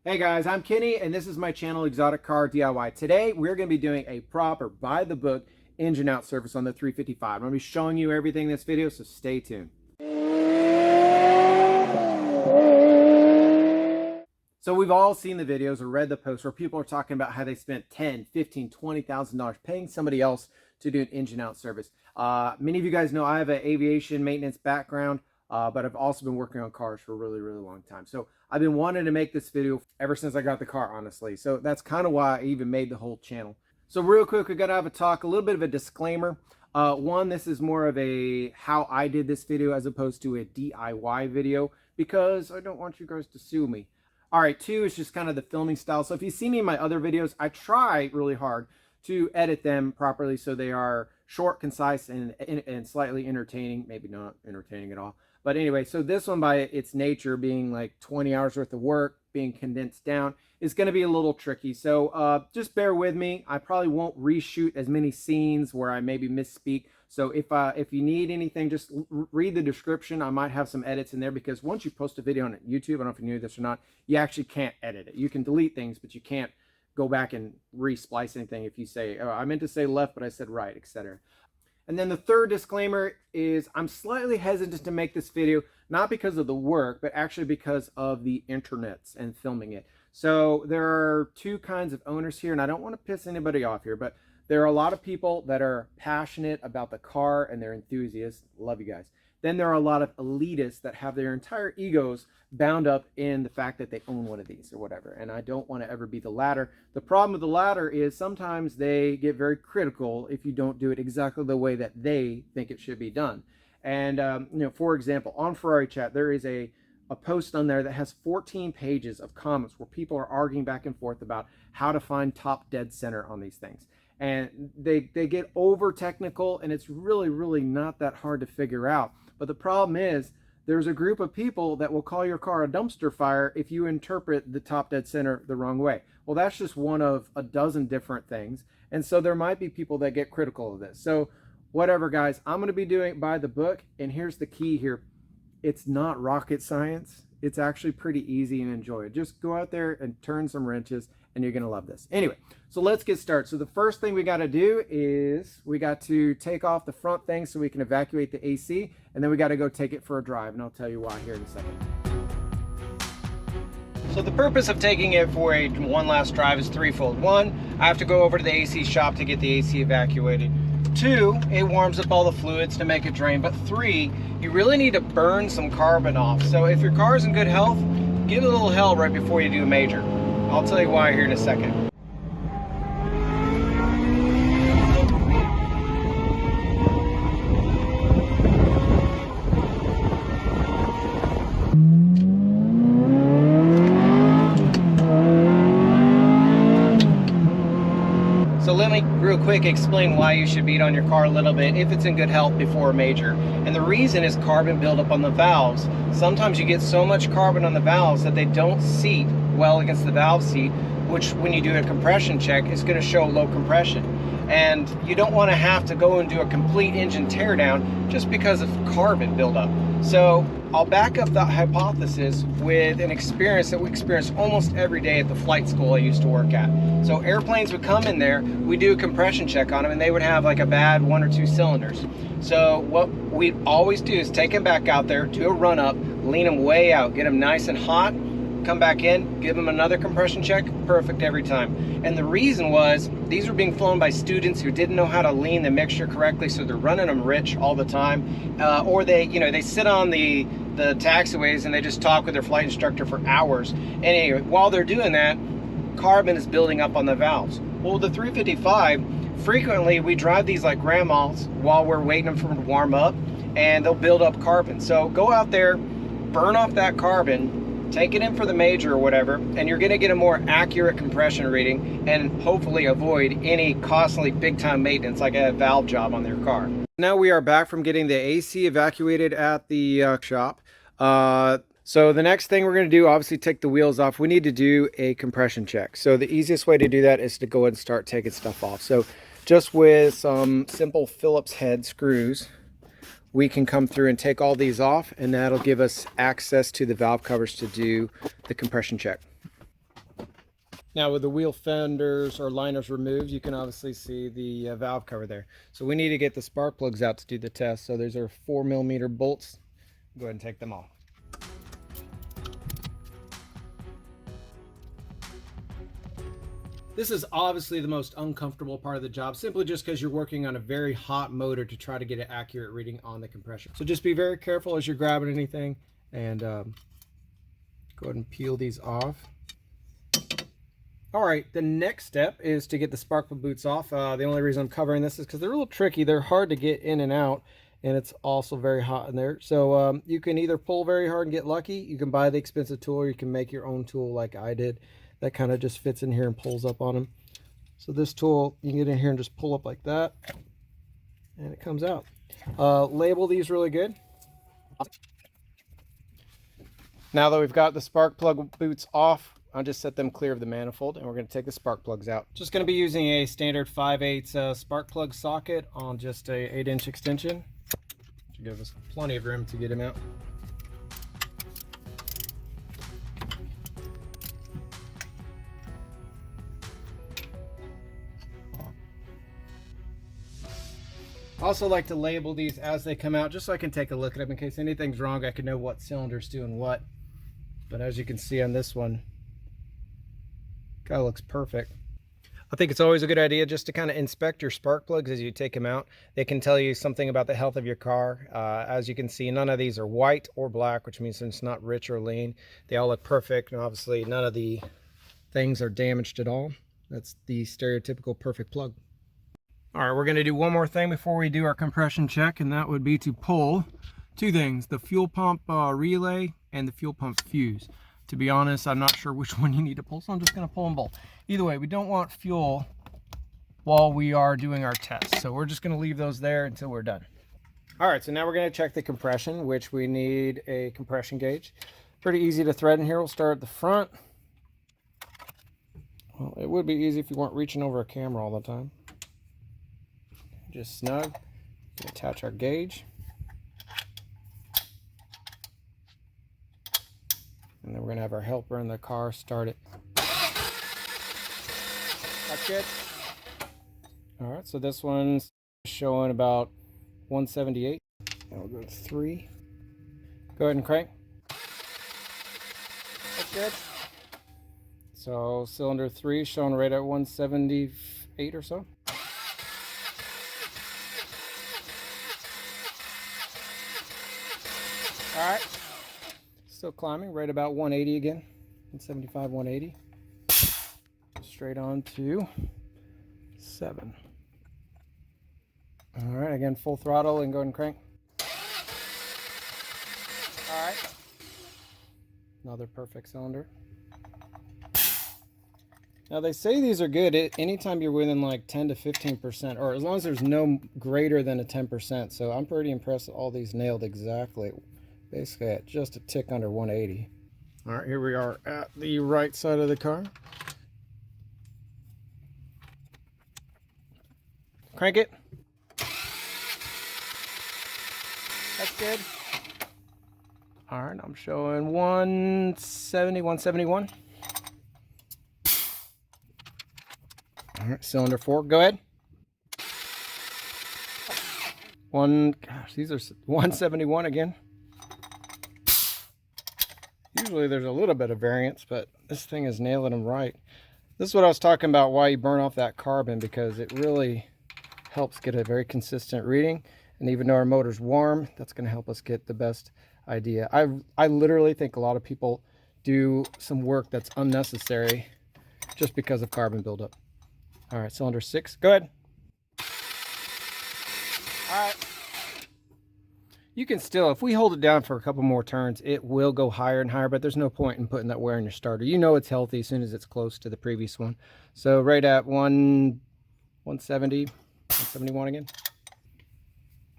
Hey guys, I'm Kenny and this is my channel Exotic Car DIY. Today we're going to be doing a proper by the book engine out service on the 355. I'm going to be showing you everything in this video, so stay tuned. So we've all seen the videos or read the posts where people are talking about how they spent $10, $15, $20,000 paying somebody else to do an engine out service. Many of you guys know I have an aviation maintenance background, but I've also been working on cars for a really long time. So I've been wanting to make this video ever since I got the car, honestly. So that's kind of why I even made the whole channel. So real quick, we're gonna have a little bit of a disclaimer. One, this is more of a how I did this video as opposed to a DIY video because I don't want you guys to sue me. All right, two is just kind of the filming style. So if you see me in my other videos, I try really hard to edit them properly so they are short, concise, and slightly entertaining. Maybe not entertaining at all. But anyway, so this one by its nature being like 20 hours worth of work, being condensed down, is going to be a little tricky. So just bear with me. I probably won't reshoot as many scenes where I maybe misspeak. So if you need anything, just read the description. I might have some edits in there because once you post a video on YouTube, I don't know if you knew this or not, you actually can't edit it. You can delete things, but you can't go back and re-splice anything if you say, oh, I meant to say left, but I said right, etc. And then the third disclaimer is I'm slightly hesitant to make this video, not because of the work, but actually because of the internets and filming it. So there are two kinds of owners here, and I don't want to piss anybody off here, but there are a lot of people that are passionate about the car and they're enthusiasts. Love you guys. Then there are a lot of elitists that have their entire egos bound up in the fact that they own one of these or whatever. And I don't want to ever be the latter. The problem with the latter is sometimes they get very critical if you don't do it exactly the way that they think it should be done. And, for example, on Ferrari Chat, there is a post on there that has 14 pages of comments where people are arguing back and forth about how to find top dead center on these things. And they get over technical, and it's really not that hard to figure out. But the problem is there's a group of people that will call your car a dumpster fire if you interpret the top dead center the wrong way. Well, that's just one of a dozen different things. And so there might be people that get critical of this. So whatever, guys, I'm going to be doing it by the book. And here's the key here. It's not rocket science. It's actually pretty easy and enjoy it. Just go out there and turn some wrenches and you're going to love this. Anyway, so let's get started. So the first thing we got to do is we got to take off the front thing so we can evacuate the AC, and then we got to go take it for a drive, and I'll tell you why here in a second. So the purpose of taking it for one last drive is threefold. One, I have to go over to the AC shop to get the AC evacuated. Two, it warms up all the fluids to make it drain. But three, you really need to burn some carbon off. So if your car is in good health, give it a little hell right before you do a major. I'll tell you why here in a second. So let me real quick explain why you should beat on your car a little bit if it's in good health before a major. And the reason is carbon buildup on the valves. Sometimes you get so much carbon on the valves that they don't seat well against the valve seat, which when you do a compression check, it's going to show low compression. And you don't want to have to go and do a complete engine teardown just because of carbon buildup. So I'll back up that hypothesis with an experience that we experience almost every day at the flight school I used to work at. So airplanes would come in there, we do a compression check on them, and they would have like a bad 1 or 2 cylinders. So what we always do is take them back out there, do a run up, lean them way out, get them nice and hot, come back in, give them another compression check, perfect every time. And the reason was these were being flown by students who didn't know how to lean the mixture correctly, so they're running them rich all the time, or they sit on the taxiways and they just talk with their flight instructor for hours. And anyway, while they're doing that, carbon is building up on the valves. Well, the 355, frequently we drive these like grandmas while we're waiting for them to warm up, and they'll build up carbon. So go out there, burn off that carbon, take it in for the major or whatever, and you're gonna get a more accurate compression reading and hopefully avoid any costly big time maintenance like a valve job on their car. Now we are back from getting the AC evacuated at the shop. So the next thing we're gonna do, obviously take the wheels off. We need to do a compression check. So the easiest way to do that is to go ahead and start taking stuff off. So just with some simple Phillips head screws, we can come through and take all these off, and that'll give us access to the valve covers to do the compression check. Now with the wheel fenders or liners removed, you can obviously see the valve cover there. So we need to get the spark plugs out to do the test. So those are 4mm bolts. Go ahead and take them off. This is obviously the most uncomfortable part of the job, simply just because you're working on a very hot motor to try to get an accurate reading on the compression. So just be very careful as you're grabbing anything, and go ahead and peel these off. All right, the next step is to get the spark plug boots off. The only reason I'm covering this is because they're a little tricky. They're hard to get in and out, and it's also very hot in there. So you can either pull very hard and get lucky. You can buy the expensive tool, or you can make your own tool like I did. That kind of just fits in here and pulls up on them. So this tool, you can get in here and just pull up like that, and it comes out. Label these really good. Now that we've got the spark plug boots off, I'll just set them clear of the manifold, and we're going to take the spark plugs out. Just going to be using a standard 5/8 spark plug socket on just a 8-inch extension to give us plenty of room to get them out. I also like to label these as they come out, just so I can take a look at them in case anything's wrong. I can know what cylinder's doing what. But as you can see on this one, kind of looks perfect. I think it's always a good idea just to kind of inspect your spark plugs as you take them out. They can tell you something about the health of your car. As you can see, none of these are white or black, which means it's not rich or lean. They all look perfect, and obviously none of the things are damaged at all. That's the stereotypical perfect plug. All right, we're going to do one more thing before we do our compression check, and that would be to pull two things: the fuel pump relay and the fuel pump fuse. To be honest, I'm not sure which one you need to pull, so I'm just going to pull them both. Either way, we don't want fuel while we are doing our test, so we're just going to leave those there until we're done. All right, so now we're going to check the compression, which we need a compression gauge. Pretty easy to thread in here. We'll start at the front. Well, it would be easy if you weren't reaching over a camera all the time. Just snug. Attach our gauge. And then we're going to have our helper in the car start it. That's good. All right, so this one's showing about 178. And we'll go to 3. Go ahead and crank. That's good. So cylinder 3 showing right at 178 or so. All right, still climbing, right about 180 again, 175, 180. Straight on to 7. All right, again, full throttle and go ahead and crank. All right, another perfect cylinder. Now they say these are good anytime you're within like 10 to 15%, or as long as there's no greater than a 10%. So I'm pretty impressed that all these nailed exactly. Basically at just a tick under 180. All right, here we are at the right side of the car. Crank it. That's good. All right, I'm showing 170, 171. All right, cylinder 4, go ahead. Gosh, these are 171 again. Usually there's a little bit of variance, but this thing is nailing them right. This is what I was talking about, why you burn off that carbon, because it really helps get a very consistent reading. And even though our motor's warm, that's going to help us get the best idea. I literally think a lot of people do some work that's unnecessary just because of carbon buildup. All right, cylinder 6, go ahead. All right. You can still, if we hold it down for a couple more turns, it will go higher and higher, but there's no point in putting that wear in your starter. You know it's healthy as soon as it's close to the previous one. So right at 170, 171 again.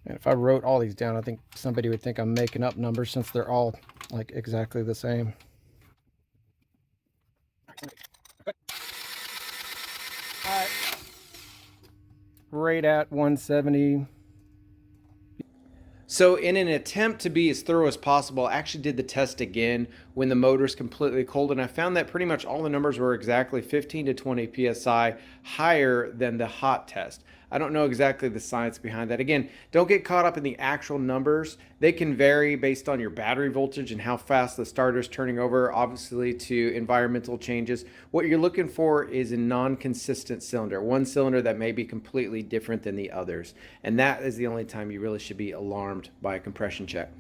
And if I wrote all these down, I think somebody would think I'm making up numbers since they're all like exactly the same. All right. Right at 170. So in an attempt to be as thorough as possible, I actually did the test again when the motor is completely cold, and I found that pretty much all the numbers were exactly 15 to 20 psi higher than the hot test. I don't know exactly the science behind that. Again, don't get caught up in the actual numbers. They can vary based on your battery voltage and how fast the starter is turning over, obviously to environmental changes. What you're looking for is a non-consistent cylinder, one cylinder that may be completely different than the others. And that is the only time you really should be alarmed by a compression check.